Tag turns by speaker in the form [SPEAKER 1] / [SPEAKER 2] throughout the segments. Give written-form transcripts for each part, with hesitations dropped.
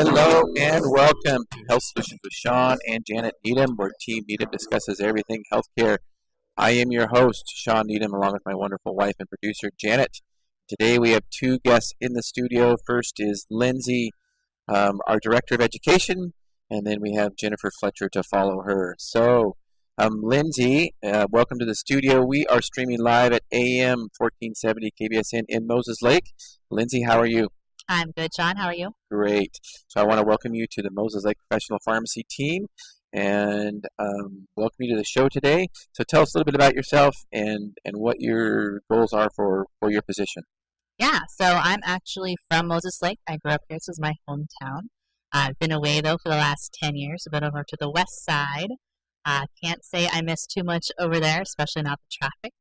[SPEAKER 1] Hello and welcome to Health Solutions with Shawn and Janet Needham, where Team Needham discusses everything healthcare. I am your host, Shawn Needham, along with my wonderful wife and producer, Janet. Today we have two guests in the studio. First is Lindsey, our Director of Education, and then we have Jennifer Fletcher to follow her. So, Lindsey, welcome to the studio. We are streaming live at AM 1470 KBSN in Moses Lake. Lindsey, how are you?
[SPEAKER 2] I'm good, Shawn. How are you?
[SPEAKER 1] Great. So I want to welcome you to the Moses Lake Professional Pharmacy team and welcome you to the show today. So tell us a little bit about yourself and what your goals are for your position.
[SPEAKER 2] Yeah, so I'm actually from Moses Lake. I grew up here. This is my hometown. I've been away, though, for the last 10 years. I've been over to the west side. Can't say I miss too much over there, especially not the traffic.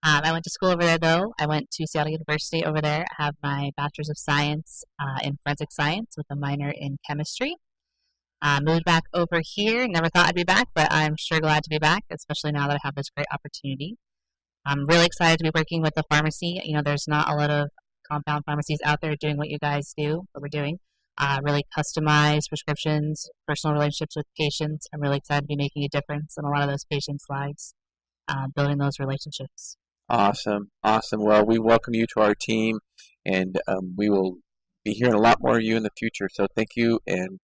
[SPEAKER 2] I went to school over there, though. I went to Seattle University over there. I have my Bachelor's of Science in Forensic Science with a minor in Chemistry. Moved back over here. Never thought I'd be back, but I'm sure glad to be back, especially now that I have this great opportunity. I'm really excited to be working with the pharmacy. You know, there's not a lot of compound pharmacies out there doing what you guys do, what we're doing. Really customized prescriptions, personal relationships with patients. I'm really excited to be making a difference in a lot of those patients' lives, building those relationships.
[SPEAKER 1] Awesome. Well, we welcome you to our team, and we will be hearing a lot more of you in the future. So thank you, and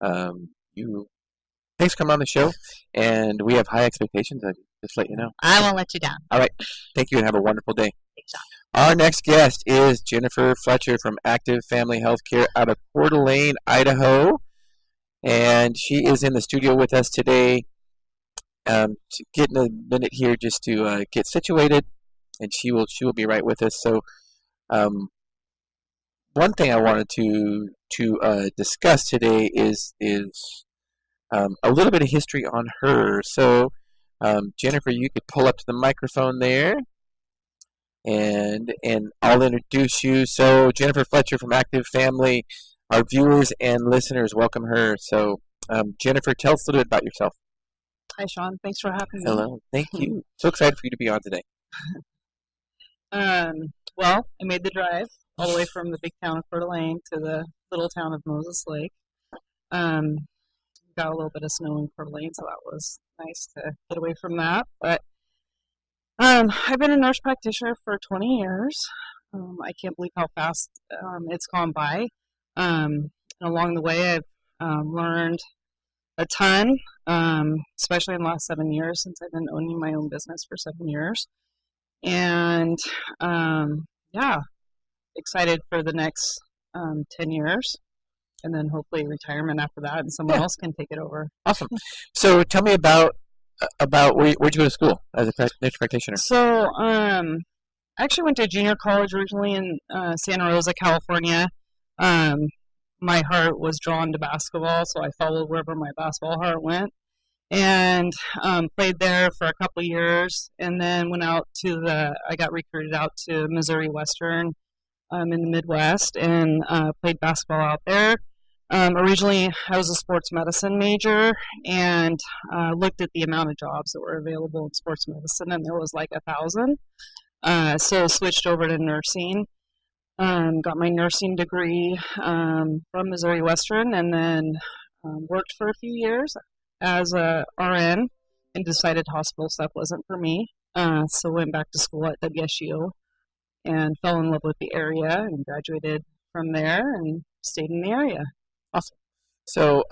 [SPEAKER 1] thanks for coming on the show. And we have high expectations of you, just to let you know.
[SPEAKER 2] I won't let you down.
[SPEAKER 1] All right. Thank you, and have a wonderful day.
[SPEAKER 2] Thanks, Shawn.
[SPEAKER 1] Our next guest is Jennifer Fletcher from Active Family Healthcare out of Coeur d'Alene, Idaho, and she is in the studio with us today. Getting a minute here just to get situated, and she will be right with us. So, one thing I wanted to discuss today is a little bit of history on her. So, Jennifer, you could pull up to the microphone there, and I'll introduce you. So, Jennifer Fletcher from Active Family, our viewers and listeners welcome her. So, Jennifer, tell us a little bit about yourself.
[SPEAKER 3] Hi, Shawn. Thanks for having me.
[SPEAKER 1] Hello. Thank you. So excited for you to be on today.
[SPEAKER 3] Well, I made the drive all the way from the big town of Coeur d'Alene to the little town of Moses Lake. Got a little bit of snow in Coeur d'Alene, so that was nice to get away from that. But I've been a nurse practitioner for 20 years. I can't believe how fast it's gone by. And along the way, I've learned a ton, especially in the last 7 years since I've been owning my own business for 7 years. And excited for the next 10 years, and then hopefully retirement after that, and someone else can take it over.
[SPEAKER 1] Awesome. So tell me about where'd you go to school as a nurse practitioner?
[SPEAKER 3] So I actually went to junior college originally in Santa Rosa, California. My heart was drawn to basketball, so I followed wherever my basketball heart went, and played there for a couple of years, and then I got recruited out to Missouri Western in the Midwest, and played basketball out there. Originally, I was a sports medicine major, and looked at the amount of jobs that were available in sports medicine, and there was like 1,000. So switched over to nursing. Got my nursing degree from Missouri Western, and then worked for a few years as a RN, and decided hospital stuff wasn't for me. So went back to school at WSU and fell in love with the area and graduated from there and stayed in the area.
[SPEAKER 1] Awesome. So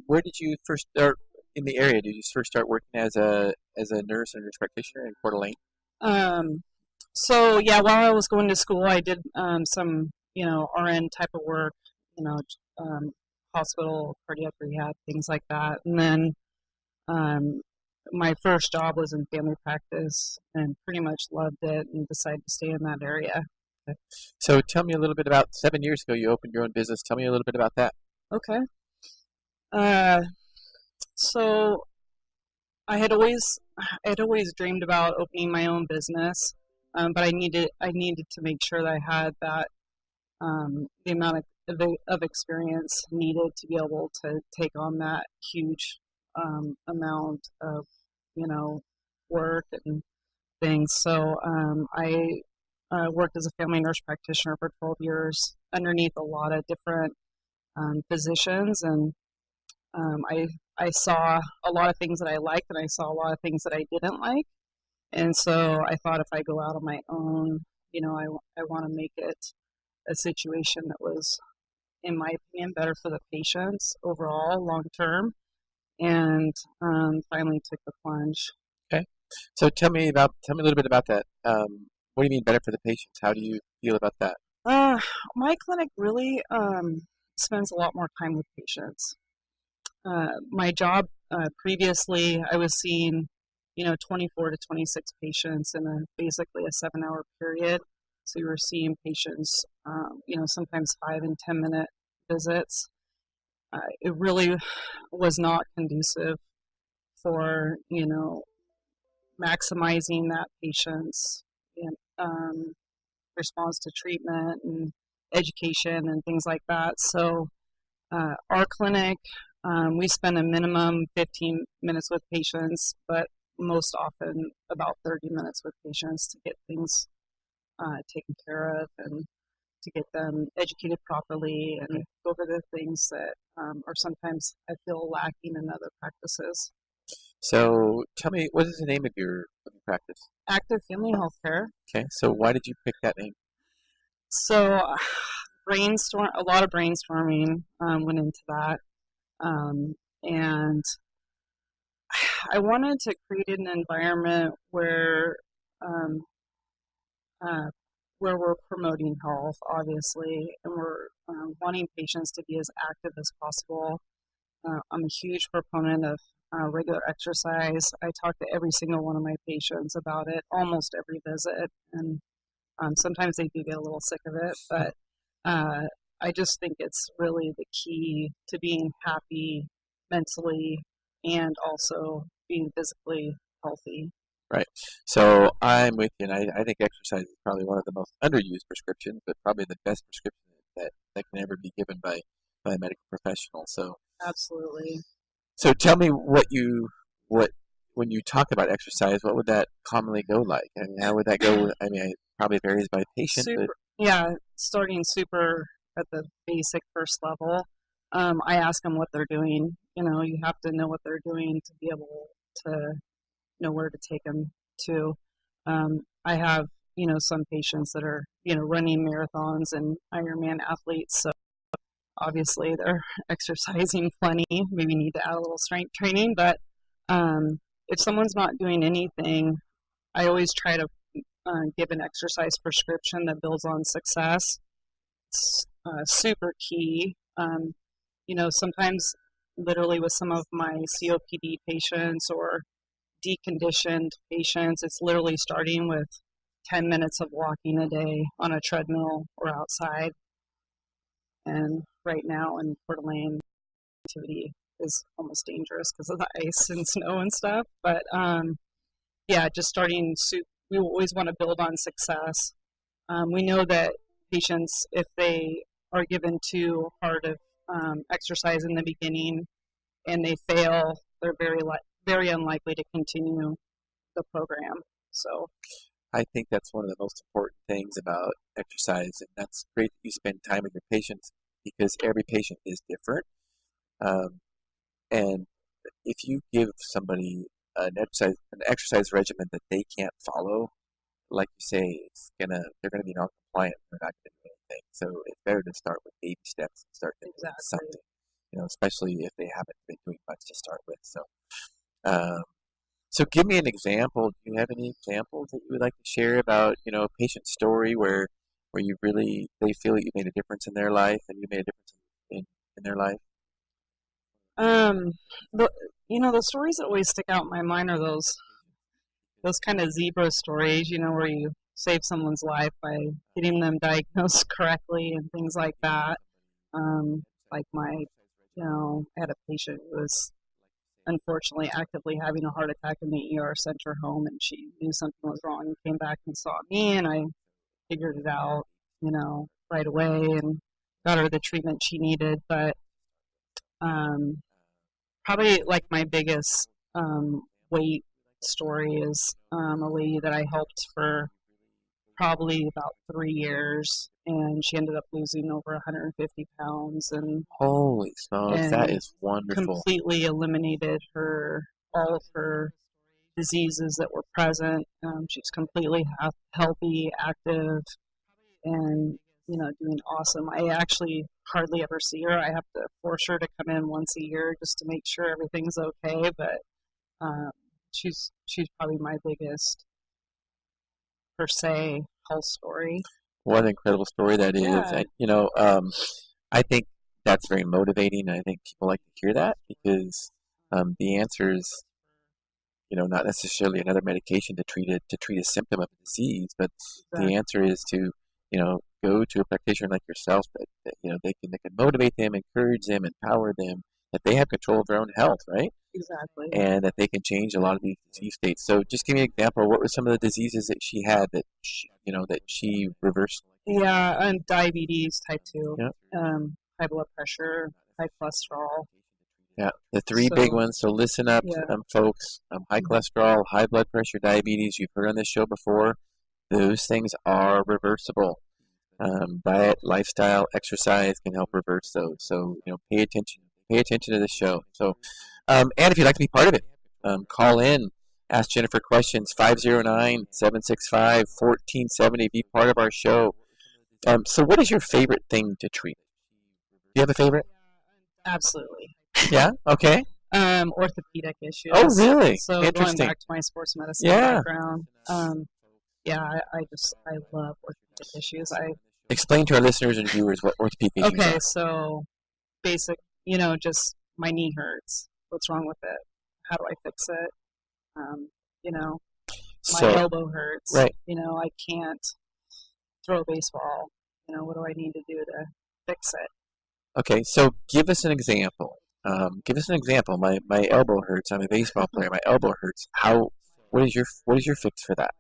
[SPEAKER 1] where did you first start in the area? Did you first start working as a nurse and nurse practitioner in Coeur d'Alene?
[SPEAKER 3] So yeah, while I was going to school, I did some RN type of work, hospital, cardiac rehab, things like that. And then my first job was in family practice, and pretty much loved it and decided to stay in that area.
[SPEAKER 1] Okay. So tell me a little bit about 7 years ago you opened your own business. Tell me a little bit about that.
[SPEAKER 3] Okay. So I had always dreamed about opening my own business, but I needed to make sure that I had that the amount of experience needed to be able to take on that huge amount of work and things. So I worked as a family nurse practitioner for 12 years underneath a lot of different physicians, and I saw a lot of things that I liked, and I saw a lot of things that I didn't like. And so I thought if I go out on my own, I want to make it a situation that was, in my opinion, better for the patients overall, long term, and finally took the plunge.
[SPEAKER 1] Okay. So tell me a little bit about that. What do you mean better for the patients? How do you feel about that?
[SPEAKER 3] My clinic really spends a lot more time with patients. My job previously, I was seeing, 24 to 26 patients in basically a 7-hour period. So you were seeing patients, sometimes 5 and 10-minute visits. It really was not conducive for, maximizing that patient's response to treatment and education and things like that. So our clinic, we spend a minimum 15 minutes with patients, but most often about 30 minutes with patients to get things taken care of and to get them educated properly and go over the things that are sometimes I feel lacking in other practices.
[SPEAKER 1] So tell me, what is the name of your practice?
[SPEAKER 3] Active Family Healthcare.
[SPEAKER 1] Okay, so why did you pick that name?
[SPEAKER 3] So a lot of brainstorming went into that. And I wanted to create an environment where we're promoting health, obviously, and we're wanting patients to be as active as possible. I'm a huge proponent of regular exercise. I talk to every single one of my patients about it almost every visit, and sometimes they do get a little sick of it, but I just think it's really the key to being happy mentally and also being physically healthy.
[SPEAKER 1] Right. So I'm with you, and I think exercise is probably one of the most underused prescriptions, but probably the best prescription that can ever be given by a medical professional. So
[SPEAKER 3] Absolutely.
[SPEAKER 1] So tell me what when you talk about exercise, what would that commonly go like? I mean, how would that go? I mean, it probably varies by patient, but
[SPEAKER 3] Starting super at the basic first level. I ask them what they're doing. You have to know what they're doing to be able to know where to take them to. I have, some patients that are, running marathons and Ironman athletes. So obviously they're exercising plenty, maybe need to add a little strength training. But if someone's not doing anything, I always try to give an exercise prescription that builds on success. It's super key. Sometimes literally with some of my COPD patients or deconditioned patients, it's literally starting with 10 minutes of walking a day on a treadmill or outside. And right now in Coeur d'Alene, activity is almost dangerous because of the ice and snow and stuff. But just starting, we always want to build on success. We know that patients, if they are given too hard of exercise in the beginning and they fail, they're very unlikely to continue the program. So
[SPEAKER 1] I think that's one of the most important things about exercise, and that's great that you spend time with your patients because every patient is different. And if you give somebody an exercise regimen that they can't follow, like you say, they're gonna be non-compliant. They're not gonna do anything. So it's better to start with baby steps and start doing something. Especially if they haven't been doing much to start with. So give me an example. Do you have any examples that you would like to share about, a patient story where they feel that you made a difference in their life and you made a difference in their life?
[SPEAKER 3] The stories that always stick out in my mind are those kind of zebra stories, where you save someone's life by getting them diagnosed correctly and things like that. Like I had a patient who was unfortunately actively having a heart attack in the ER, sent her home, and she knew something was wrong and came back and saw me, and I figured it out, right away and got her the treatment she needed. But probably like my biggest weight story is a lady that I helped for probably about 3 years, and she ended up losing over 150 pounds
[SPEAKER 1] Holy smokes, that
[SPEAKER 3] and
[SPEAKER 1] is wonderful.
[SPEAKER 3] completely eliminated all of her diseases that were present. She's completely healthy, active, and doing awesome. I actually hardly ever see her. I have to force her to come in once a year just to make sure everything's okay. But she's probably my biggest, per se, health story.
[SPEAKER 1] What an incredible story that is.
[SPEAKER 3] Yeah.
[SPEAKER 1] I think that's very motivating. And I think people like to hear that because the answer is, not necessarily another medication to treat a symptom of a disease, but
[SPEAKER 3] Exactly.
[SPEAKER 1] the answer is to, go to a practitioner like yourself that they can motivate them, encourage them, empower them, that they have control of their own health, right?
[SPEAKER 3] Exactly.
[SPEAKER 1] And that they can change a lot of these disease states. So just give me an example. What were some of the diseases that she had that she reversed?
[SPEAKER 3] Yeah, and diabetes type 2,
[SPEAKER 1] Yeah.
[SPEAKER 3] high blood pressure, high cholesterol.
[SPEAKER 1] Yeah, the three big ones. So listen up,
[SPEAKER 3] Yeah.
[SPEAKER 1] folks. High cholesterol, high blood pressure, diabetes. You've heard on this show before. Those things are reversible. Diet, lifestyle, exercise can help reverse those. So pay attention. Pay attention to this show. So, and if you'd like to be part of it, call in. Ask Jennifer questions. 509-765-1470. Be part of our show. So what is your favorite thing to treat? Do you have a favorite?
[SPEAKER 3] Absolutely.
[SPEAKER 1] Yeah. Okay.
[SPEAKER 3] Orthopedic issues.
[SPEAKER 1] Oh, really?
[SPEAKER 3] So
[SPEAKER 1] Interesting.
[SPEAKER 3] going back to my sports medicine
[SPEAKER 1] Yeah.
[SPEAKER 3] background, I love orthopedic issues.
[SPEAKER 1] Explain to our listeners and viewers what orthopedic issues
[SPEAKER 3] Okay,
[SPEAKER 1] are.
[SPEAKER 3] so basic, just my knee hurts. What's wrong with it? How do I fix it? My elbow hurts.
[SPEAKER 1] Right.
[SPEAKER 3] I can't throw a baseball. What do I need to do to fix it?
[SPEAKER 1] Okay, so give us an example. My elbow hurts. I'm a baseball player. My elbow hurts. What is your fix for that?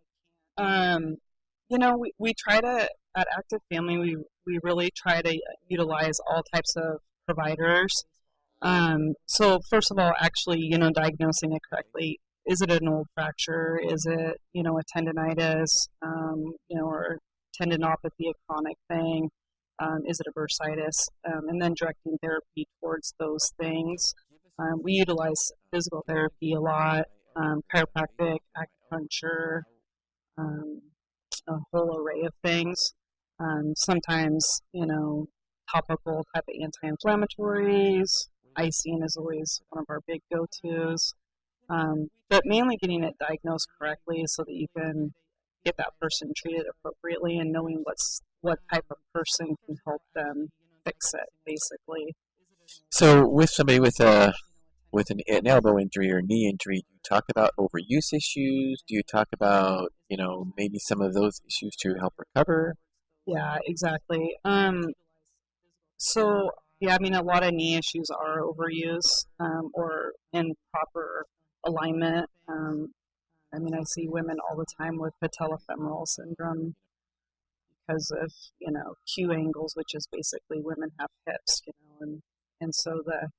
[SPEAKER 3] We try to, at Active Family, we really try to utilize all types of providers. So first of all, actually, diagnosing it correctly. Is it an old fracture? Is it, a tendonitis, or tendinopathy, a chronic thing? Is it a bursitis? And then directing therapy towards those things. We utilize physical therapy a lot, chiropractic, acupuncture, a whole array of things. Sometimes, topical type of anti-inflammatories. Icing is always one of our big go-tos. But mainly getting it diagnosed correctly so that you can get that person treated appropriately and knowing what type of person can help them fix it, basically.
[SPEAKER 1] So with somebody with an elbow injury or knee injury, do you talk about overuse issues? Do you talk about maybe some of those issues to help recover?
[SPEAKER 3] Yeah, exactly. So yeah, a lot of knee issues are overuse or improper alignment. I see women all the time with patellofemoral syndrome because of Q angles, which is basically women have hips, and so the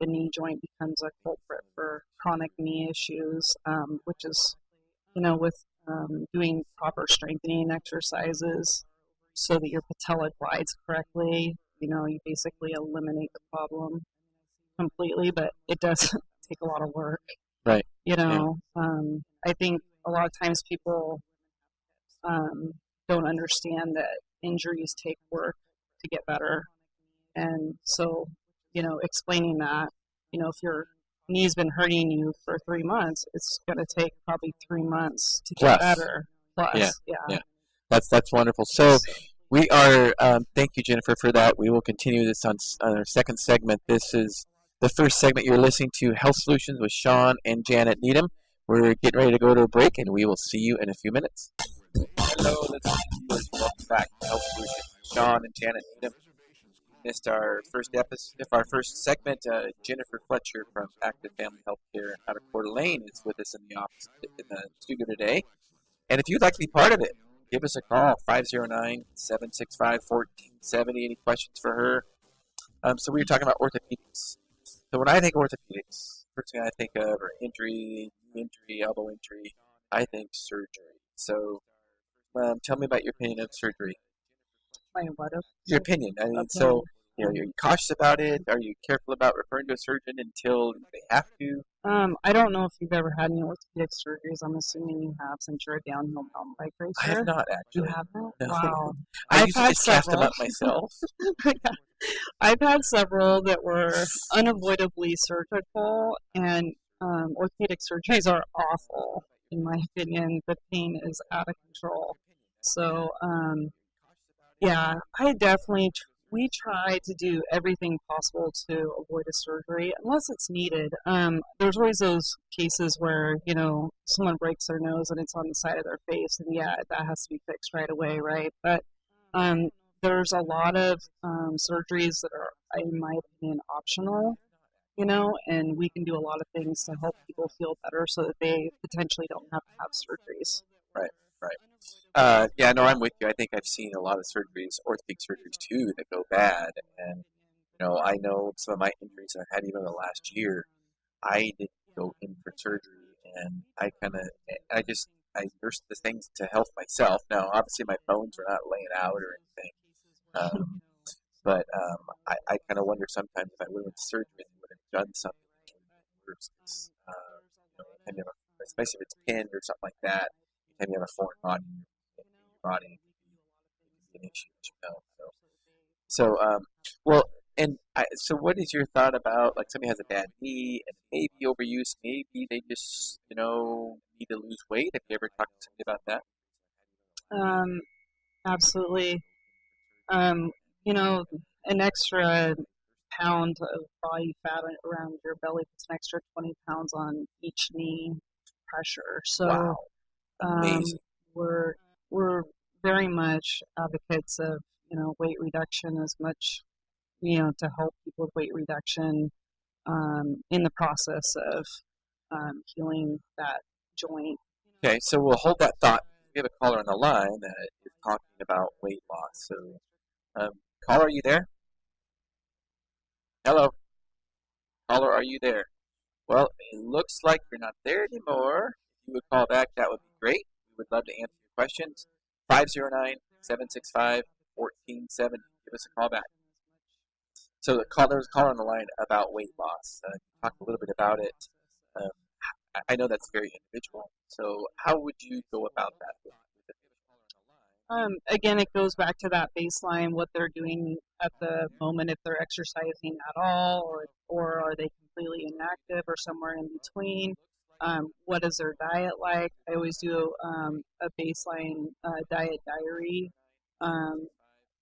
[SPEAKER 3] knee joint becomes a culprit for chronic knee issues, which is with doing proper strengthening exercises so that your patella glides correctly. You basically eliminate the problem completely, but it does take a lot of work.
[SPEAKER 1] Right.
[SPEAKER 3] I think a lot of times people don't understand that injuries take work to get better. And so, explaining that, if your knee's been hurting you for 3 months, it's going to take probably 3 months to get better. Plus,
[SPEAKER 1] yeah. That's wonderful. So we are, thank you, Jennifer, for that. We will continue this on our second segment. This is the first segment. You're listening to Health Solutions with Shawn and Janet Needham. We're getting ready to go to a break, and we will see you in a few minutes. Hello, listeners. Welcome back to Health Solutions with Shawn and Janet Needham. Missed our first episode, our first segment. Jennifer Fletcher from Active Family Healthcare out of Coeur d'Alene is with us in the office, in the studio today. And if you'd like to be part of it, give us a call, 509-765-1470. Any questions for her? So we were talking about orthopedics. So when I think orthopedics, first thing I think of are injury, elbow injury. I think surgery. So tell me about your opinion of surgery.
[SPEAKER 3] My what?
[SPEAKER 1] Your opinion. I mean,
[SPEAKER 3] Okay.
[SPEAKER 1] so are you cautious about it? Are you careful about referring to a surgeon until they have to?
[SPEAKER 3] I don't know if you've ever had any orthopedic surgeries. I'm assuming you have, since you're a downhill mountain bike racer.
[SPEAKER 1] I have not
[SPEAKER 3] You
[SPEAKER 1] actually.
[SPEAKER 3] haven't?
[SPEAKER 1] No.
[SPEAKER 3] Wow.
[SPEAKER 1] I
[SPEAKER 3] I've
[SPEAKER 1] usually
[SPEAKER 3] had
[SPEAKER 1] just cast them
[SPEAKER 3] several.
[SPEAKER 1] up myself.
[SPEAKER 3] I've had several that were unavoidably surgical, and orthopedic surgeries are awful, in my opinion. The pain is out of control. So, yeah, we try to do everything possible to avoid a surgery unless it's needed. There's always those cases where, someone breaks their nose and it's on the side of their face, and yeah, that has to be fixed right away, right? But there's a lot of surgeries that are, in my opinion, optional, and we can do a lot of things to help people feel better so that they potentially don't have to have surgeries.
[SPEAKER 1] Right. Yeah, no, I'm with you. I think I've seen a lot of surgeries, orthopedic surgeries too, that go bad. And, I know some of my injuries I've had even in the last year, I didn't go in for surgery. And I nursed the things to health myself. Now, obviously, my bones are not laying out or anything. But I kind of wonder sometimes if I would have went to surgery and would have done something worse. Especially if it's pinned or something like that. Anytime you have a foreign body in your body, it can be an issue. So what is your thought about, like, somebody has a bad knee and maybe overuse, maybe they just, need to lose weight? Have you ever talked to somebody about that?
[SPEAKER 3] Absolutely. An extra pound of body fat around your belly puts an extra 20 pounds on each knee pressure. So,
[SPEAKER 1] wow. Amazing.
[SPEAKER 3] We're very much advocates of, weight reduction as much, to help people with weight reduction in the process of healing that joint.
[SPEAKER 1] Okay, so we'll hold that thought. We have a caller on the line that is talking about weight loss. So, caller, are you there? Hello? Caller, are you there? Well, it looks like you're not there anymore. If you would call back, that would be great. We would love to answer your questions. 509-765-1470. Give us a call back. So there was a caller on the line about weight loss. Talk a little bit about it. I know that's very individual. So how would you go about that?
[SPEAKER 3] Again, it goes back to that baseline, what they're doing at the moment, if they're exercising at all, or are they completely inactive, or somewhere in between. What is their diet like? I always do a baseline diet diary.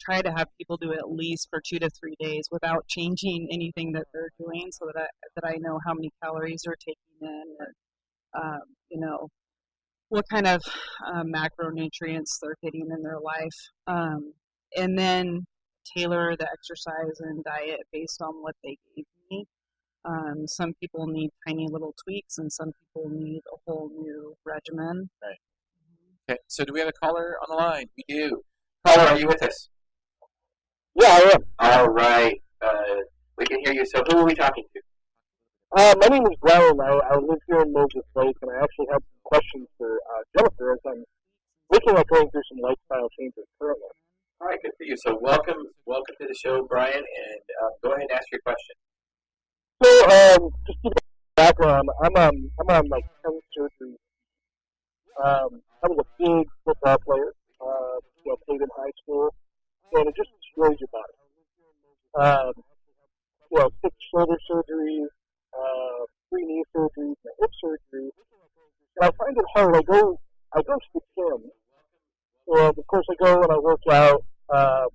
[SPEAKER 3] Try to have people do it at least for 2 to 3 days without changing anything that they're doing, so that I know how many calories they're taking in, or what kind of macronutrients they're getting in their life, and then tailor the exercise and diet based on what they gave me. Some people need tiny little tweaks, and some people need a whole new regimen.
[SPEAKER 1] Right. Okay, so do we have a caller on the line? We do. Caller, are you with us?
[SPEAKER 4] Yeah, I am.
[SPEAKER 1] All right. We can hear you. So who are we talking to?
[SPEAKER 4] My name is Brian. I live here in Moses Lake, and I actually have some questions for Jennifer as I'm looking at going through some lifestyle changes currently.
[SPEAKER 1] All right, good for you. So welcome to the show, Brian, and go ahead and ask your question.
[SPEAKER 4] So, just to give background, I'm on like 10 surgeries. I was a big football player. Played in high school, and it just destroys your body. 6 shoulder surgeries, 3 knee surgeries, and a hip surgery. And I find it hard. I go to the gym, and of course I go and I work out. And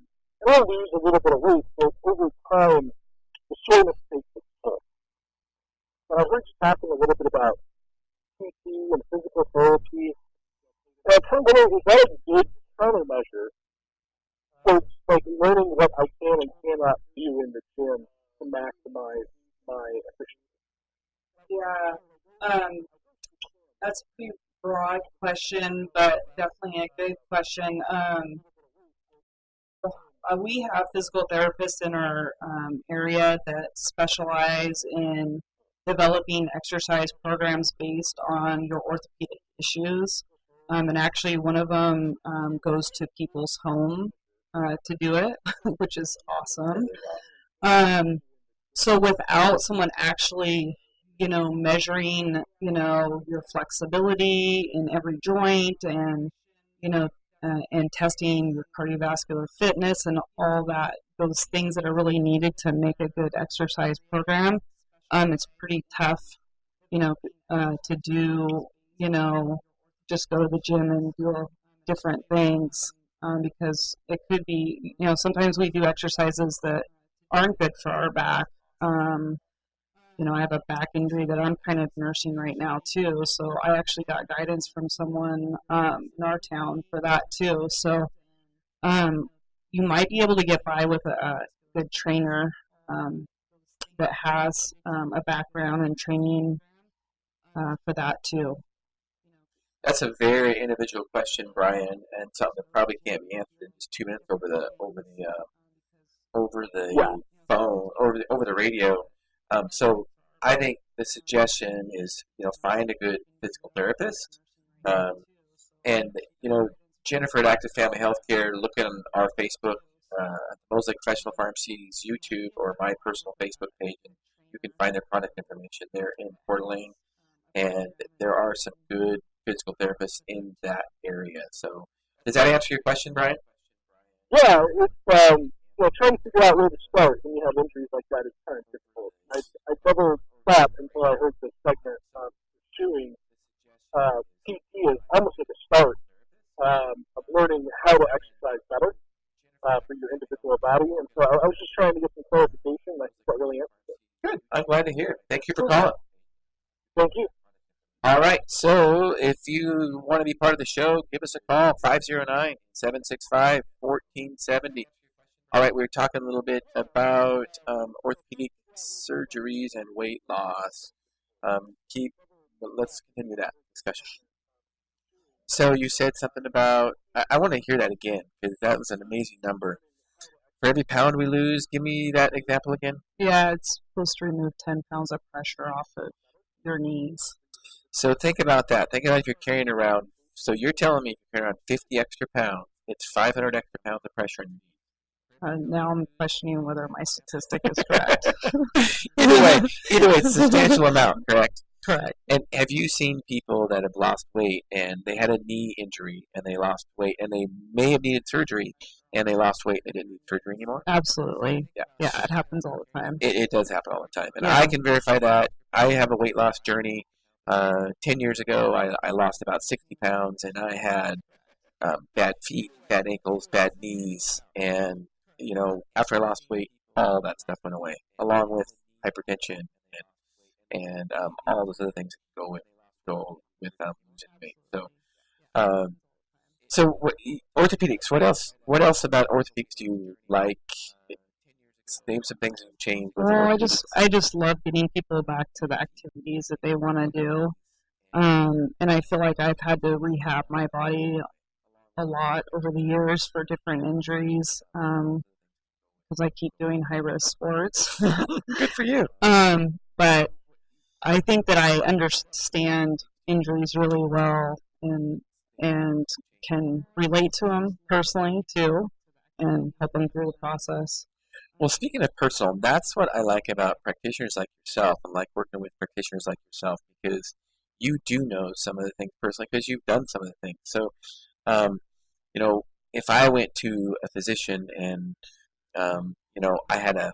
[SPEAKER 4] I lose a little bit of weight, but over time, the soreness takes its toll. And I heard you talking a little bit about PT and physical therapy. And I'm wondering, is that a good countermeasure for like learning what I can and cannot do in the gym to maximize my efficiency?
[SPEAKER 3] Yeah, that's a pretty broad question, but definitely a good question. We have physical therapists in our area that specialize in developing exercise programs based on your orthopedic issues. and actually one of them goes to people's home to do it, which is awesome. So without someone actually, measuring, your flexibility in every joint and, and testing your cardiovascular fitness and all that, those things that are really needed to make a good exercise program, it's pretty tough, to do, just go to the gym and do different things because it could be, sometimes we do exercises that aren't good for our back. I have a back injury that I'm kind of nursing right now too, so I actually got guidance from someone in our town for that too. So you might be able to get by with a good trainer that has a background in training for that too.
[SPEAKER 1] That's a very individual question, Brian, and something that probably can't be answered in just 2 minutes over the phone, over the radio. So I think the suggestion is, find a good physical therapist, and Jennifer at Active Family Healthcare. Look on our Facebook, Mosaic Professional Pharmacy's YouTube, or my personal Facebook page, and you can find their contact information there in Coeur d'Alene. And there are some good physical therapists in that area. So, does that answer your question, Brian?
[SPEAKER 4] Yeah, it's trying to figure out where to start when you have injuries like that is kind of difficult. I never stopped until I heard this segment pursuing PT is almost like a start of learning how to exercise better for your individual body. And so I was just trying to get some clarification. I think that really answered it.
[SPEAKER 1] Good. I'm glad to hear it. Thank you for calling.
[SPEAKER 4] Thank you.
[SPEAKER 1] All right. So if you want to be part of the show, give us a call, 509-765-1470. All right. We were talking a little bit about orthopedic surgeries and weight loss. Let's continue that discussion. So you said something about, I want to hear that again, because that was an amazing number. For every pound we lose, give me that example again.
[SPEAKER 3] Yeah, it's supposed to remove 10 pounds of pressure off of your knees.
[SPEAKER 1] So think about that. Think about if you're carrying around, so you're telling me you're carrying around 50 extra pounds. It's 500 extra pounds of pressure on your knees.
[SPEAKER 3] Now I'm questioning whether my statistic is correct.
[SPEAKER 1] Either way, it's a substantial amount, correct?
[SPEAKER 3] Correct.
[SPEAKER 1] And have you seen people that have lost weight and they had a knee injury and they lost weight and they may have needed surgery and they lost weight and they didn't need surgery anymore?
[SPEAKER 3] Absolutely.
[SPEAKER 1] Yeah,
[SPEAKER 3] it happens all the time.
[SPEAKER 1] It does happen all the time. And
[SPEAKER 3] Yeah.
[SPEAKER 1] I can verify that. I have a weight loss journey. 10 years ago, I lost about 60 pounds and I had bad feet, bad ankles, bad knees. And, after I lost weight, all that stuff went away, along with hypertension and all those other things that go with losing weight. So orthopedics. What else? What else about orthopedics do you like? Name some things that have changed.
[SPEAKER 3] Well, I just love getting people back to the activities that they want to do, and I feel like I've had to rehab my body a lot over the years for different injuries because I keep doing high risk sports.
[SPEAKER 1] Good for you.
[SPEAKER 3] But I think that I understand injuries really well and can relate to them personally too, and help them through the process.
[SPEAKER 1] Well, speaking of personal, that's what I like about practitioners like yourself and like working with practitioners like yourself, because you do know some of the things personally because you've done some of the things. So, if I went to a physician and, I had an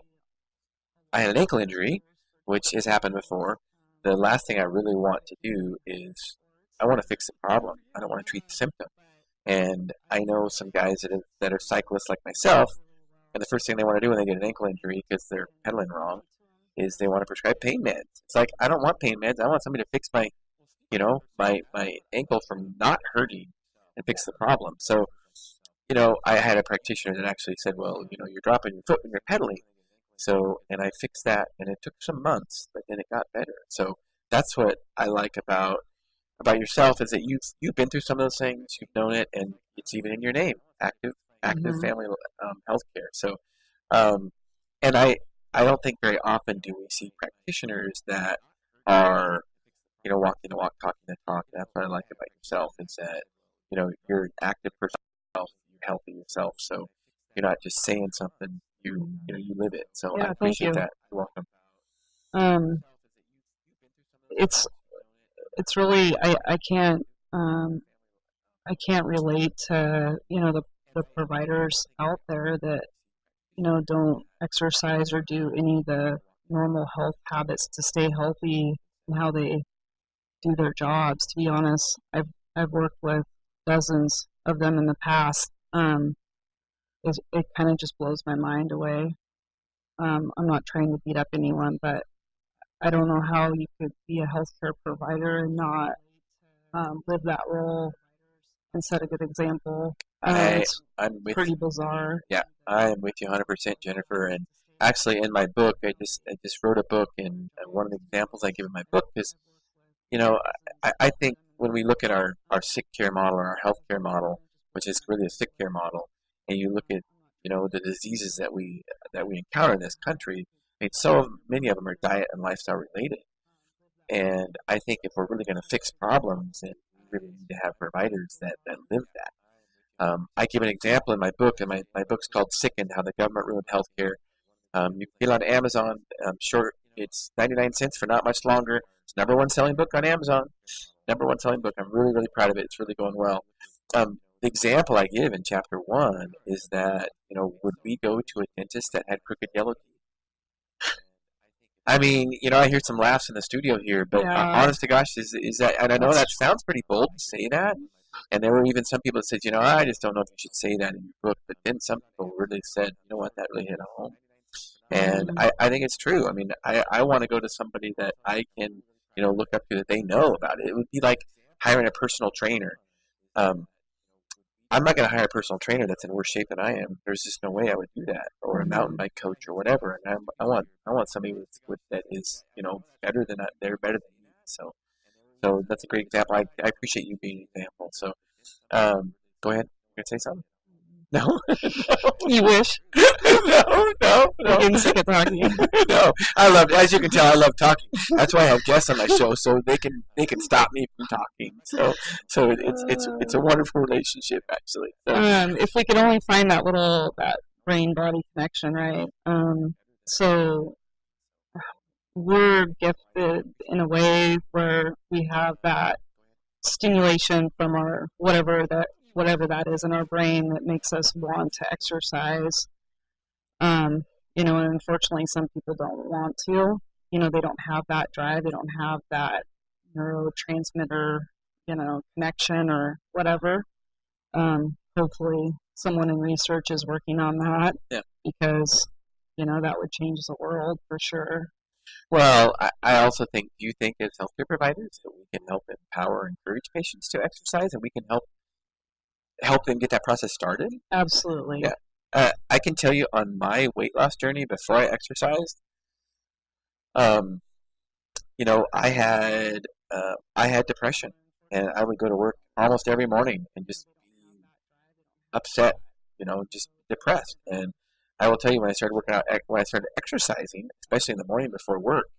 [SPEAKER 1] ankle injury, which has happened before, the last thing I really want to do is I want to fix the problem. I don't want to treat the symptom. And I know some guys that are cyclists like myself, and the first thing they want to do when they get an ankle injury because they're pedaling wrong is they want to prescribe pain meds. It's like, I don't want pain meds. I want somebody to fix my ankle from not hurting and fix the problem. So, I had a practitioner that actually said, well, you're dropping your foot when you're pedaling. So, and I fixed that, and it took some months, but then it got better. So that's what I like about yourself, is that you've been through some of those things, you've known it, and it's even in your name, active family healthcare. So, and I don't think very often do we see practitioners that are, walking the walk, talking the talk. That's what I like about yourself, is that you're an active person yourself, you're healthy yourself, so you're not just saying something, you live it. So I
[SPEAKER 3] Yeah, thank
[SPEAKER 1] appreciate
[SPEAKER 3] you.
[SPEAKER 1] that. You're welcome.
[SPEAKER 3] Um, it's really I can't relate to the providers out there that don't exercise or do any of the normal health habits to stay healthy and how they do their jobs. To be honest, I've worked with dozens of them in the past. It kind of just blows my mind away. I'm not trying to beat up anyone, but I don't know how you could be a healthcare provider and not live that role and set a good example. It's
[SPEAKER 1] I'm with
[SPEAKER 3] pretty bizarre.
[SPEAKER 1] Yeah, I am with you 100%, Jennifer. And actually, in my book, I just wrote a book, and one of the examples I give in my book is, I think when we look at our sick care model or our healthcare model, which is really a sick care model, and you look at the diseases that we encounter in this country, I mean, so many of them are diet and lifestyle related. And I think if we're really going to fix problems, then we really need to have providers that live that. I give an example in my book, and my book's called Sickened, How the Government Ruined Healthcare. You can get it on Amazon. I'm sure it's 99 cents for not much longer. It's number one selling book on Amazon. Number one selling book. I'm really, really proud of it. It's really going well. The example I give in chapter 1 is that, would we go to a dentist that had crooked yellow teeth? I mean, I hear some laughs in the studio here, but
[SPEAKER 3] Yeah.
[SPEAKER 1] honest to gosh, is that, and I know that sounds pretty bold to say that, and there were even some people that said, I just don't know if you should say that in your book, but then some people really said, you know what, that really hit home. And I think it's true. I mean, I want to go to somebody that I can, look up to, that they know about it. It would be like hiring a personal trainer. I'm not going to hire a personal trainer that's in worse shape than I am. There's just no way I would do that, or a mountain bike coach or whatever. And I want somebody with that is better than they're better than me. So that's a great example. I appreciate you being an example. So go ahead. You gonna say something? No.
[SPEAKER 3] You wish.
[SPEAKER 1] No.
[SPEAKER 3] We're getting sick of talking.
[SPEAKER 1] No, as you can tell, I love talking. That's why I have guests on my show, so they can stop me from talking. So it's a wonderful relationship, actually. So,
[SPEAKER 3] If we could only find that brain body connection, right? So we're gifted in a way where we have that stimulation from our whatever that is in our brain that makes us want to exercise. And unfortunately some people don't want to. They don't have that drive, they don't have that neurotransmitter, connection or whatever. Hopefully someone in research is working on that.
[SPEAKER 1] Yeah.
[SPEAKER 3] Because, that would change the world for sure.
[SPEAKER 1] Well, I also think, do you think as healthcare providers that we can help empower and encourage patients to exercise, and we can help them get that process started?
[SPEAKER 3] Absolutely.
[SPEAKER 1] Yeah. I can tell you on my weight loss journey before I exercised, I had depression, and I would go to work almost every morning and just be upset, just depressed. And I will tell you, when I started working out, when I started exercising, especially in the morning before work,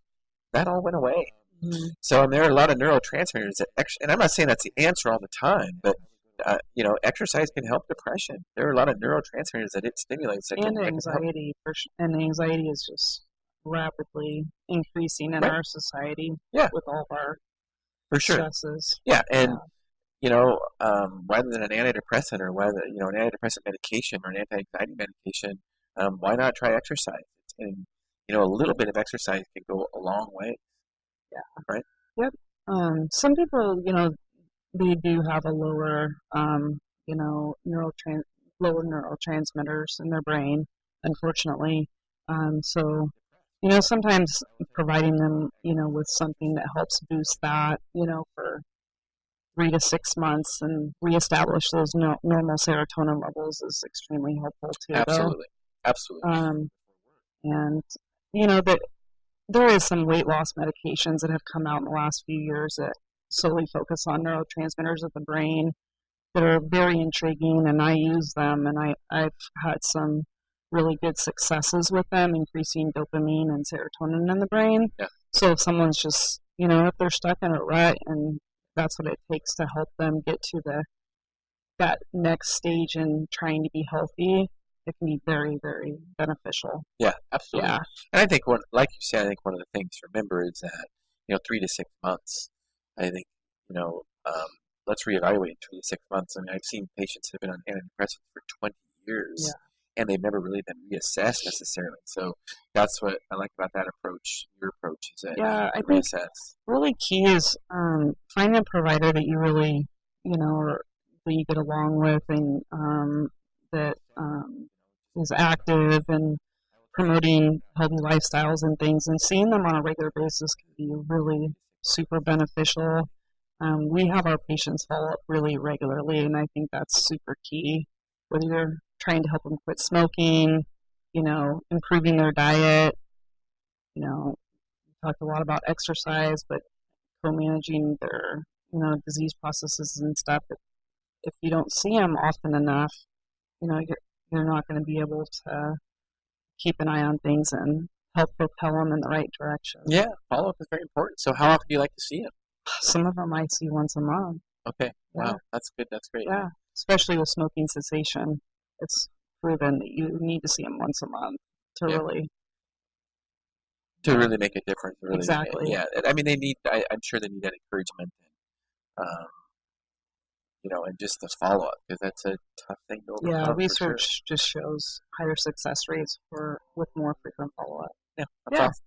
[SPEAKER 1] that all went away.
[SPEAKER 3] Mm-hmm.
[SPEAKER 1] So there are a lot of neurotransmitters that, and I'm not saying that's the answer all the time, but exercise can help depression. There are a lot of neurotransmitters that it stimulates.
[SPEAKER 3] And anxiety. And anxiety is just rapidly increasing in our society.
[SPEAKER 1] Yeah.
[SPEAKER 3] With all of our stresses.
[SPEAKER 1] Yeah, and rather than an antidepressant or an antidepressant medication or an anti-anxiety medication, why not try exercise? And a little bit of exercise can go a long way.
[SPEAKER 3] Yeah.
[SPEAKER 1] Right.
[SPEAKER 3] Yep. Some people, they do have a lower, lower neurotransmitters in their brain, unfortunately. So, sometimes providing them, with something that helps boost that, for 3 to 6 months and reestablish those normal serotonin levels is extremely helpful too.
[SPEAKER 1] Absolutely. Absolutely.
[SPEAKER 3] And, that there is some weight loss medications that have come out in the last few years that solely focus on neurotransmitters of the brain that are very intriguing, and I use them, and I've had some really good successes with them, increasing dopamine and serotonin in the brain.
[SPEAKER 1] Yeah.
[SPEAKER 3] So if someone's just, if they're stuck in a rut and that's what it takes to help them get to the that next stage in trying to be healthy, it can be very, very beneficial.
[SPEAKER 1] Yeah, absolutely.
[SPEAKER 3] Yeah.
[SPEAKER 1] And I think like you said, I think one of the things to remember is that 3 to 6 months. I think let's reevaluate in 3 to 6 months. I mean, I've seen patients that have been on antidepressants for 20 years, and they've never really been reassessed necessarily. So that's what I like about that approach. Your approach is that
[SPEAKER 3] I think
[SPEAKER 1] reassess.
[SPEAKER 3] Really key is finding a provider that you really, or that you get along with, and that is active and promoting healthy lifestyles and things, and seeing them on a regular basis can be really super beneficial. We have our patients follow up really regularly, and I think that's super key. Whether you're trying to help them quit smoking, improving their diet, we talked a lot about exercise, but co-managing their, disease processes and stuff. If you don't see them often enough, you're not going to be able to keep an eye on things and help propel them in the right direction.
[SPEAKER 1] Yeah, follow-up is very important. So how often do you like to see them?
[SPEAKER 3] Some of them I see once a month.
[SPEAKER 1] Okay, wow, that's good. That's great.
[SPEAKER 3] Yeah, especially with smoking cessation. It's proven that you need to see them once a month to really
[SPEAKER 1] make a difference. Really,
[SPEAKER 3] exactly.
[SPEAKER 1] I mean, they need. I'm sure they need that encouragement, and just the follow up, because that's a tough thing to overcome.
[SPEAKER 3] Yeah, research just shows higher success rates with more frequent follow up.
[SPEAKER 1] Yeah, that's awesome.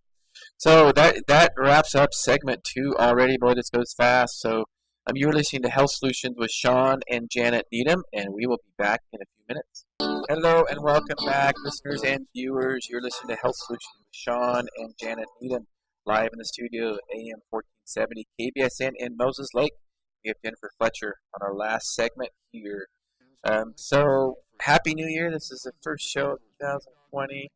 [SPEAKER 1] So that wraps up segment 2 already. Boy, this goes fast. So you're listening to Health Solutions with Shawn and Janet Needham, and we will be back in a few minutes. Hello and welcome back, listeners and viewers. You're listening to Health Solutions with Shawn and Janet Needham, live in the studio, AM 1470 KBSN in Moses Lake. We have Jennifer Fletcher on our last segment here. So Happy New Year. This is the first show of 2020.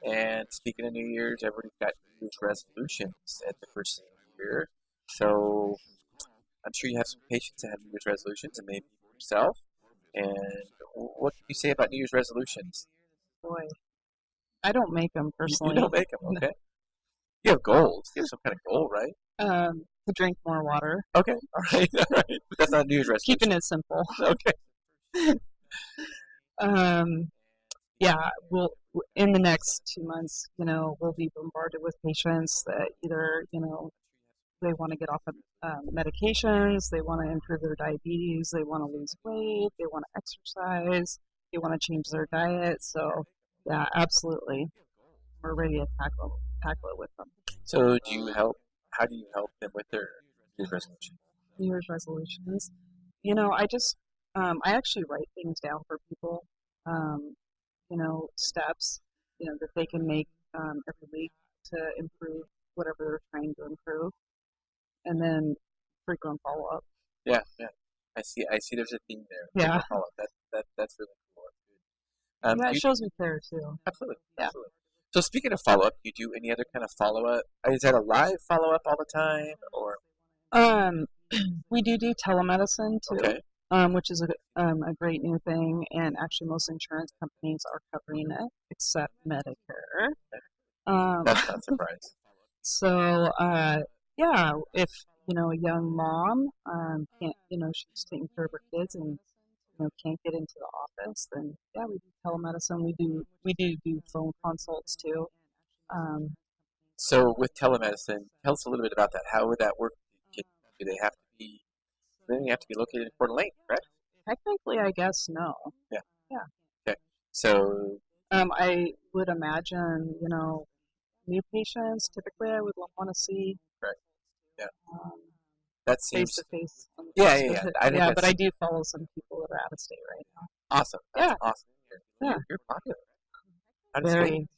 [SPEAKER 1] And speaking of New Year's, everybody's got New Year's resolutions at the first of the year. So I'm sure you have some patients that have New Year's resolutions, and maybe yourself. And what can you say about New Year's resolutions?
[SPEAKER 3] Boy, I don't make them personally.
[SPEAKER 1] You don't make them, okay. You have goals. You have some kind of goal, right?
[SPEAKER 3] To drink more water.
[SPEAKER 1] Okay, all right. But that's not a New Year's resolution.
[SPEAKER 3] Keeping it simple.
[SPEAKER 1] Okay.
[SPEAKER 3] Yeah, in the next 2 months, we'll be bombarded with patients that either, they want to get off of medications, they want to improve their diabetes, they want to lose weight, they want to exercise, they want to change their diet. So, yeah, absolutely. We're ready to tackle it with them.
[SPEAKER 1] So how do you help them with their New Year's resolutions?
[SPEAKER 3] New Year's resolutions? I actually write things down for people. Steps, that they can make every week to improve whatever they're trying to improve, and then frequent follow up.
[SPEAKER 1] Yeah. I see. There's a theme there.
[SPEAKER 3] Yeah.
[SPEAKER 1] Follow up. That's really cool.
[SPEAKER 3] It shows me care too.
[SPEAKER 1] Absolutely.
[SPEAKER 3] Yeah.
[SPEAKER 1] Absolutely. So speaking of follow up, do you do any other kind of follow up? Is that a live follow up all the time, or?
[SPEAKER 3] We do telemedicine too.
[SPEAKER 1] Okay.
[SPEAKER 3] Which is a great new thing, and actually most insurance companies are covering it, except Medicare.
[SPEAKER 1] That's not a surprise.
[SPEAKER 3] So, if a young mom can't, she's taking care of her kids and can't get into the office, then we do telemedicine. We do phone consults too.
[SPEAKER 1] So with telemedicine, tell us a little bit about that. How would that work? Do they have to be? Then you have to be located in Coeur d'Alene, correct?
[SPEAKER 3] Technically, I guess no.
[SPEAKER 1] Yeah.
[SPEAKER 3] Yeah.
[SPEAKER 1] Okay. So.
[SPEAKER 3] I would imagine, new patients. Typically, I would want to see.
[SPEAKER 1] Right. Yeah. That seems
[SPEAKER 3] face to face.
[SPEAKER 1] Yeah.
[SPEAKER 3] But I do follow some people that are out of state right now.
[SPEAKER 1] Awesome. That's awesome. You're popular.
[SPEAKER 3] Very.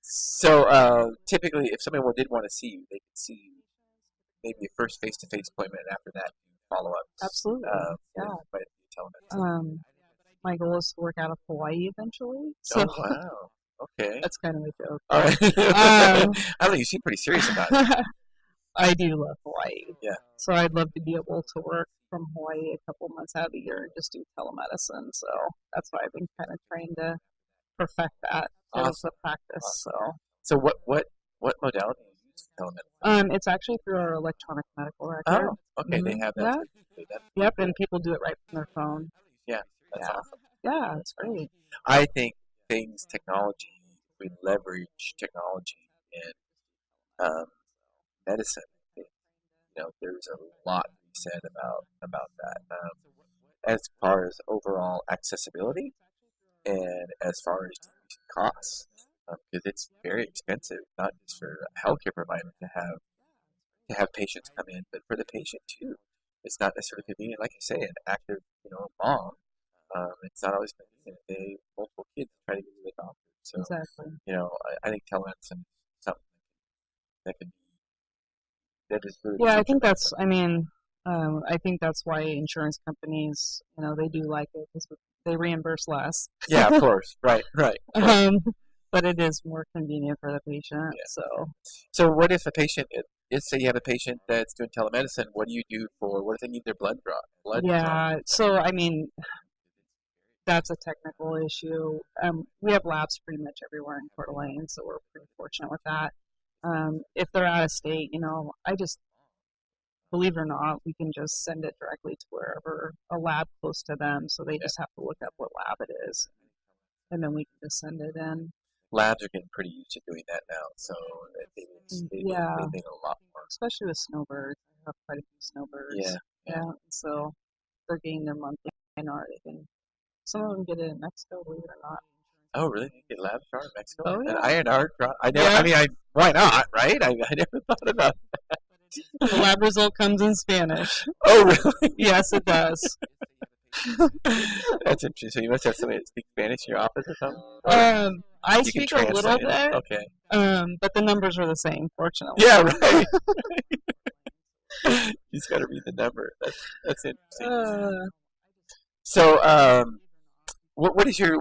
[SPEAKER 1] So typically, if someone did want to see you, they could see you. Maybe a first face-to-face appointment, and after that, follow-ups.
[SPEAKER 3] Absolutely.
[SPEAKER 1] By telemedicine.
[SPEAKER 3] My goal is to work out of Hawaii eventually. So
[SPEAKER 1] wow. Okay.
[SPEAKER 3] That's kind of a joke.
[SPEAKER 1] All right. I don't know. You seem pretty serious about it.
[SPEAKER 3] I do love Hawaii.
[SPEAKER 1] Yeah.
[SPEAKER 3] So I'd love to be able to work from Hawaii a couple months out of the year and just do telemedicine. So that's why I've been kind of trying to perfect that as a practice.
[SPEAKER 1] Awesome. So what modality do you use telemedicine?
[SPEAKER 3] It's actually through our electronic medical record.
[SPEAKER 1] Oh, okay. They
[SPEAKER 3] Mhm.
[SPEAKER 1] have
[SPEAKER 3] Yeah.
[SPEAKER 1] that.
[SPEAKER 3] Yep, and people do it right from their phone.
[SPEAKER 1] Yeah, that's
[SPEAKER 3] Yeah.
[SPEAKER 1] awesome.
[SPEAKER 3] Yeah, it's great.
[SPEAKER 1] I think technology, we leverage technology in medicine. There's a lot to be said about that. As far as overall accessibility and as far as decreasing costs, because it's very expensive, not just for a healthcare provider to have patients come in, but for the patient too. It's not necessarily convenient, like you say, an active, mom. It's not always convenient. They multiple kids try to get to the doctor. So,
[SPEAKER 3] Exactly.
[SPEAKER 1] I think telemedicine is something that can be that is really
[SPEAKER 3] Yeah, I think that's. I think that's why insurance companies, they do like it because they reimburse less.
[SPEAKER 1] Yeah, of course, right.
[SPEAKER 3] But it is more convenient for the patient.
[SPEAKER 1] Yeah. So what if a patient? Say you have a patient that's doing telemedicine. What do you do what if they need their blood draw?
[SPEAKER 3] Yeah. So that's a technical issue. We have labs pretty much everywhere in Coeur d'Alene, so we're pretty fortunate with that. If they're out of state, I just, believe it or not, we can just send it directly to wherever a lab close to them, so they just have to look up what lab it is, and then we can just send it in.
[SPEAKER 1] Labs are getting pretty used to doing that now, so they need a lot more.
[SPEAKER 3] Especially with snowbirds. I have quite a few snowbirds. Yeah. So they're getting their monthly INR. Some of them get it in Mexico, believe it or not.
[SPEAKER 1] Oh, really? You get lab drawn in Mexico?
[SPEAKER 3] Oh, yeah.
[SPEAKER 1] An INR draw? I never. Why not? Right? I never thought about that.
[SPEAKER 3] The lab result comes in Spanish.
[SPEAKER 1] Oh, really?
[SPEAKER 3] Yes, it does.
[SPEAKER 1] That's interesting. So you must have somebody that speaks Spanish in your office or something?
[SPEAKER 3] I speak a little bit.
[SPEAKER 1] Okay.
[SPEAKER 3] But the numbers are the same, fortunately.
[SPEAKER 1] Yeah, right. You just got to read the number. That's interesting. So, what is your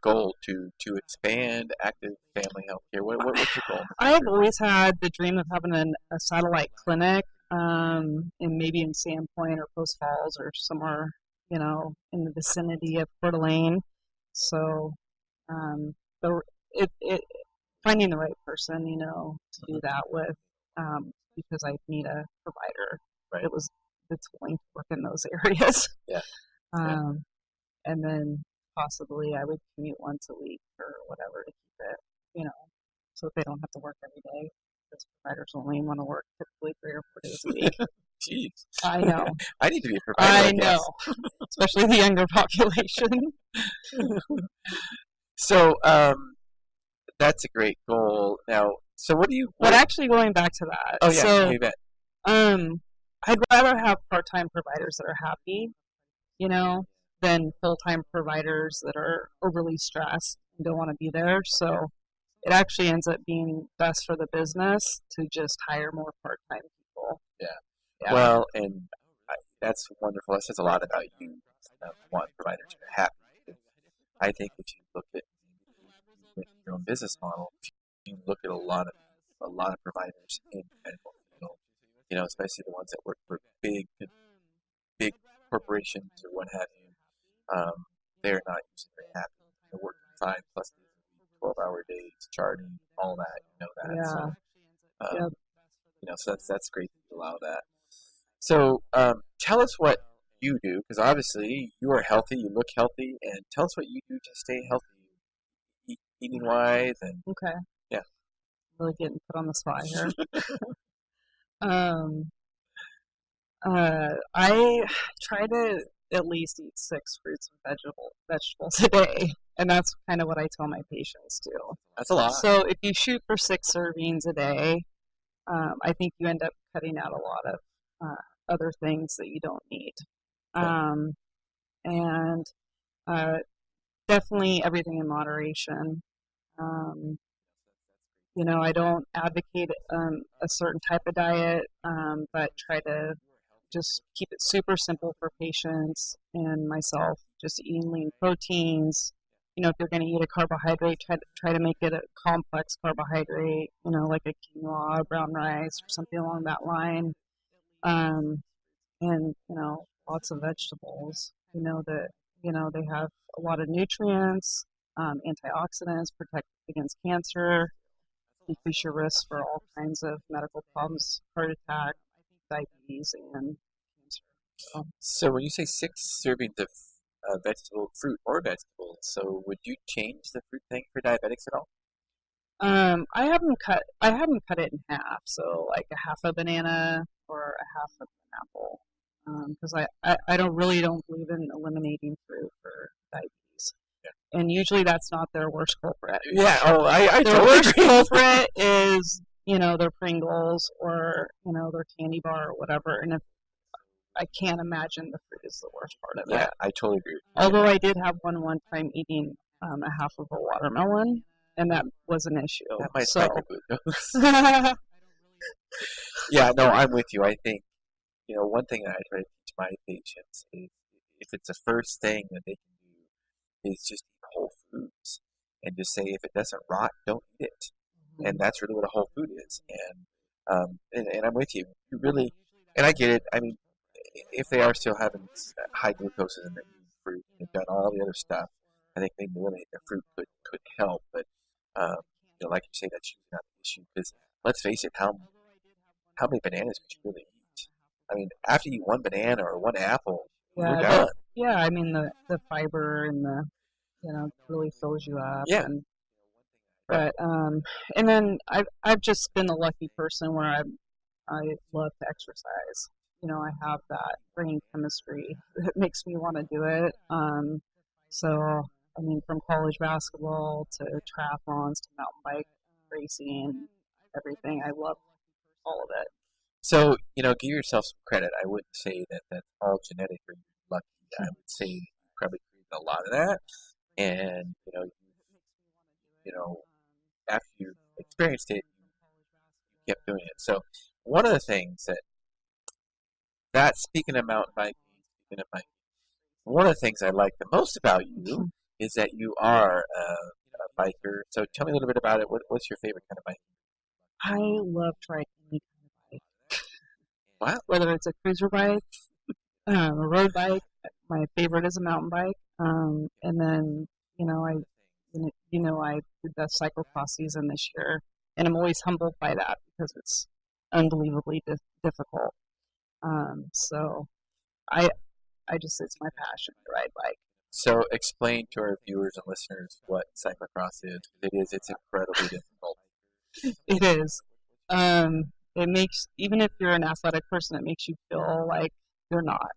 [SPEAKER 1] goal to expand active family health care? What's your goal?
[SPEAKER 3] I have always had the dream of having a satellite clinic, maybe in Sandpoint or Post Falls or somewhere, in the vicinity of Coeur d'Alene. So, finding the right person, to do that with, because I need a provider.
[SPEAKER 1] Right.
[SPEAKER 3] That's willing to work in those areas.
[SPEAKER 1] Yeah.
[SPEAKER 3] And then possibly I would commute once a week or whatever to keep it, so that they don't have to work every day. Because providers only want to work typically 3 or 4 days a week.
[SPEAKER 1] Jeez.
[SPEAKER 3] I know.
[SPEAKER 1] I need to be a provider.
[SPEAKER 3] I know. Especially the younger population.
[SPEAKER 1] So, that's a great goal. Now, so what do you...
[SPEAKER 3] But actually going back to that.
[SPEAKER 1] Oh, yeah.
[SPEAKER 3] So,
[SPEAKER 1] you bet.
[SPEAKER 3] I'd rather have part-time providers that are happy, than full-time providers that are overly stressed and don't want to be there. So it actually ends up being best for the business to just hire more part-time people.
[SPEAKER 1] Yeah. Well, and that's wonderful. That says a lot about you. Want providers to be happy. I think if you look at your own business model, you look at a lot of providers in the medical field, especially the ones that work for big corporations or what have you. They're not usually very happy. They're working 5+ days a week, 12-hour days, charting, all that.
[SPEAKER 3] Yeah.
[SPEAKER 1] So that's great that you allow that. So tell us what you do, because obviously you are healthy, you look healthy, and tell us what you do to stay healthy, eating wise, and
[SPEAKER 3] okay.
[SPEAKER 1] Yeah.
[SPEAKER 3] Really getting put on the spot here. I try to at least eat 6 fruits and vegetables a day, and that's kind of what I tell my patients too.
[SPEAKER 1] That's a lot.
[SPEAKER 3] So if you shoot for 6 servings a day, I think you end up cutting out a lot of other things that you don't need. And definitely everything in moderation. I don't advocate a certain type of diet, but try to just keep it super simple for patients and myself, just eating lean proteins. If you're going to eat a carbohydrate, try to make it a complex carbohydrate, like a quinoa, brown rice, or something along that line. And, lots of vegetables, that, they have a lot of nutrients, antioxidants, protect against cancer. decrease your risk for all kinds of medical problems, heart attack, diabetes, and cancer.
[SPEAKER 1] So when you say 6 servings of vegetable, fruit or vegetables, so would you change the fruit thing for diabetics at all?
[SPEAKER 3] I haven't cut it in half, so like a half a banana or a half of an apple, because I don't believe in eliminating fruit for diabetes, and usually that's not their worst culprit.
[SPEAKER 1] Yeah. Oh, I
[SPEAKER 3] Their
[SPEAKER 1] totally
[SPEAKER 3] worst
[SPEAKER 1] agree.
[SPEAKER 3] culprit is their Pringles or their candy bar or whatever, and if I can't imagine the fruit is the worst part of
[SPEAKER 1] Yeah,
[SPEAKER 3] it.
[SPEAKER 1] I totally agree.
[SPEAKER 3] Although I did have one time eating a half of a watermelon, and that was an issue.
[SPEAKER 1] That might
[SPEAKER 3] So.
[SPEAKER 1] spike your glucose. Yeah, no, I'm with you. I think, one thing that I try to teach my patients is if it's the first thing that they can do is just eat whole foods and just say if it doesn't rot, don't eat it. And that's really what a whole food is. And I'm with you. You really, and I get it. I mean, if they are still having high glucose and they're eating fruit, they've done all the other stuff. I think maybe eliminating the fruit could help, but like you say, that's usually not the issue. Because let's face it, how many bananas could you really eat? I mean, after you eat one banana or one apple, you're done.
[SPEAKER 3] Yeah, I mean the fiber and the really fills you up.
[SPEAKER 1] Yeah.
[SPEAKER 3] And then I've just been a lucky person where I love to exercise. I have that brain chemistry that makes me want to do it. So I mean, from college basketball to triathlons to mountain bike racing, everything. I love all of it.
[SPEAKER 1] So, give yourself some credit. I wouldn't say that that's all genetic or you're lucky. I would say you probably created a lot of that. And, after you experienced it, you kept doing it. So, one of the things speaking of mountain biking, one of the things I like the most about you is that you are a biker. So, tell me a little bit about it. What's your favorite kind of bike?
[SPEAKER 3] I love trying any kind of bike.
[SPEAKER 1] Wow.
[SPEAKER 3] Whether it's a cruiser bike, a road bike, my favorite is a mountain bike. And then, I did the cyclocross season this year, and I'm always humbled by that because it's unbelievably difficult. So it's my passion to ride bike.
[SPEAKER 1] So explain to our viewers and listeners what cyclocross is. It's incredibly difficult.
[SPEAKER 3] It is. It makes, even if you're an athletic person, it makes you feel like you're not.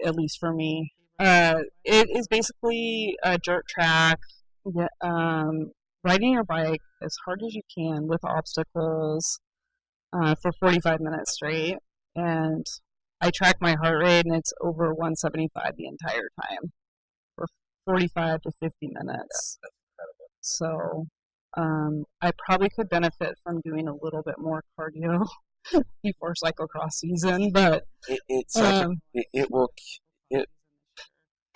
[SPEAKER 3] At least for me. It is basically a dirt track, riding your bike as hard as you can with obstacles for 45 minutes straight. And I track my heart rate, and it's over 175 the entire time for 45 to 50 minutes.
[SPEAKER 1] Yeah, that's
[SPEAKER 3] So
[SPEAKER 1] incredible.
[SPEAKER 3] I probably could benefit from doing a little bit more cardio before cyclocross season, but
[SPEAKER 1] I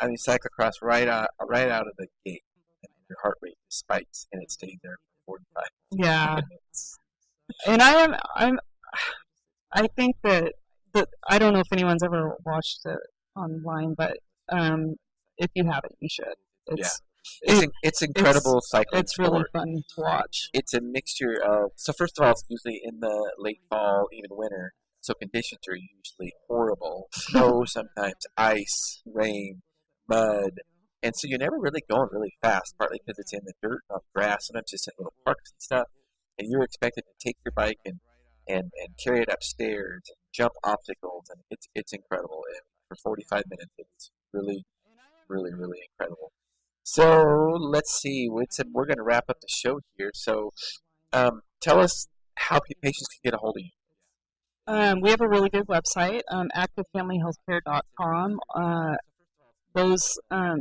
[SPEAKER 1] mean, cyclocross right out of the gate, your heart rate spikes and it stays there for 45.
[SPEAKER 3] Yeah, and I think that I don't know if anyone's ever watched it online, but if you haven't, you should.
[SPEAKER 1] It's incredible cycling.
[SPEAKER 3] It's really fun to watch.
[SPEAKER 1] It's a mixture of, so first of all, it's usually in the late fall, even winter, so conditions are usually horrible. Snow sometimes, ice, rain, mud, and so you're never really going really fast, partly because it's in the dirt, on grass, sometimes just in little parks and stuff, and you're expected to take your bike and carry it upstairs and jump obstacles, and it's incredible. And for 45 minutes, it's really, really, really incredible. So let's see. We're going to wrap up the show here. So tell us how patients can get a hold of you.
[SPEAKER 3] We have a really good website, activefamilyhealthcare.com.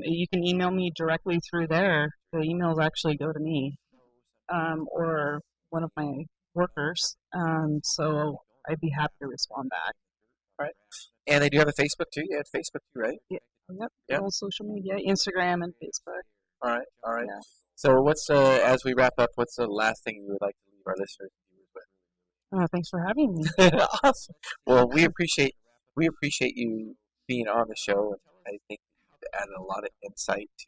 [SPEAKER 3] You can email me directly through there. The emails actually go to me or one of my workers. So I'd be happy to respond back.
[SPEAKER 1] All right. And they do have a Facebook too. You have Facebook too, right?
[SPEAKER 3] Yeah. Yep. All social media, Instagram and Facebook.
[SPEAKER 1] All right.
[SPEAKER 3] Yeah.
[SPEAKER 1] So as we wrap up, what's the last thing you would like to leave our listeners and viewers with?
[SPEAKER 3] Thanks for having me.
[SPEAKER 1] Awesome. Well, we appreciate you being on the show, and I think you've added a lot of insight to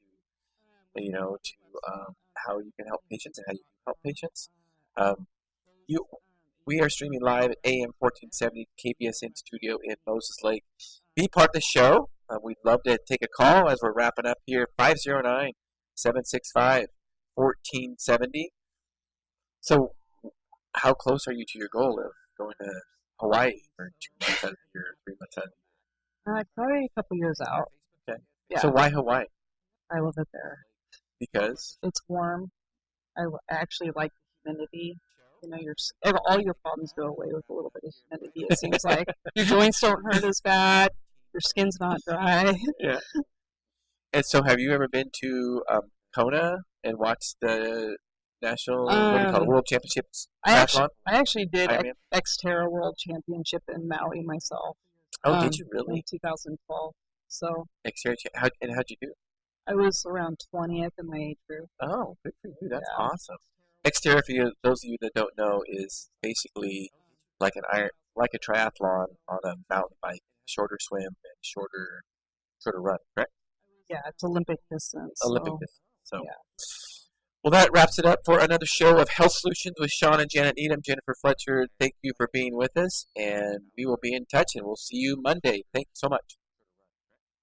[SPEAKER 1] how you can help patients and how you can help patients. We are streaming live at AM 1470 KBSN studio in Moses Lake. Be part of the show. We'd love to take a call as we're wrapping up here. 509-765-1470. So, how close are you to your goal of going to Hawaii for 2 months out of the year, 3 months out of the
[SPEAKER 3] Probably a couple years out.
[SPEAKER 1] year? Okay.
[SPEAKER 3] Yeah.
[SPEAKER 1] So why Hawaii?
[SPEAKER 3] I love it there.
[SPEAKER 1] Because
[SPEAKER 3] It's warm. I actually like the humidity. You know, all your problems go away with a little bit of humidity. It seems like your joints don't hurt as bad. Your skin's not dry.
[SPEAKER 1] yeah. And so, have you ever been to Kona and watched the national World Championships triathlon?
[SPEAKER 3] I actually did
[SPEAKER 1] Ironman?
[SPEAKER 3] Xterra World Championship in Maui myself.
[SPEAKER 1] Oh, did you really?
[SPEAKER 3] In 2012. So
[SPEAKER 1] Xterra, how'd you do?
[SPEAKER 3] I was around 20th in my age group.
[SPEAKER 1] Oh, good for you. That's
[SPEAKER 3] Yeah.
[SPEAKER 1] awesome. Xterra, for you, those of you that don't know, is basically like a triathlon on a mountain bike, shorter swim and shorter run, correct?
[SPEAKER 3] Yeah, it's Olympic distance.
[SPEAKER 1] Olympic
[SPEAKER 3] so,
[SPEAKER 1] distance. So,
[SPEAKER 3] yeah.
[SPEAKER 1] Well, that wraps it up for another show of Health Solutions with Shawn and Janet Needham. Jennifer Fletcher, thank you for being with us, and we will be in touch, and we'll see you Monday. Thank you so much.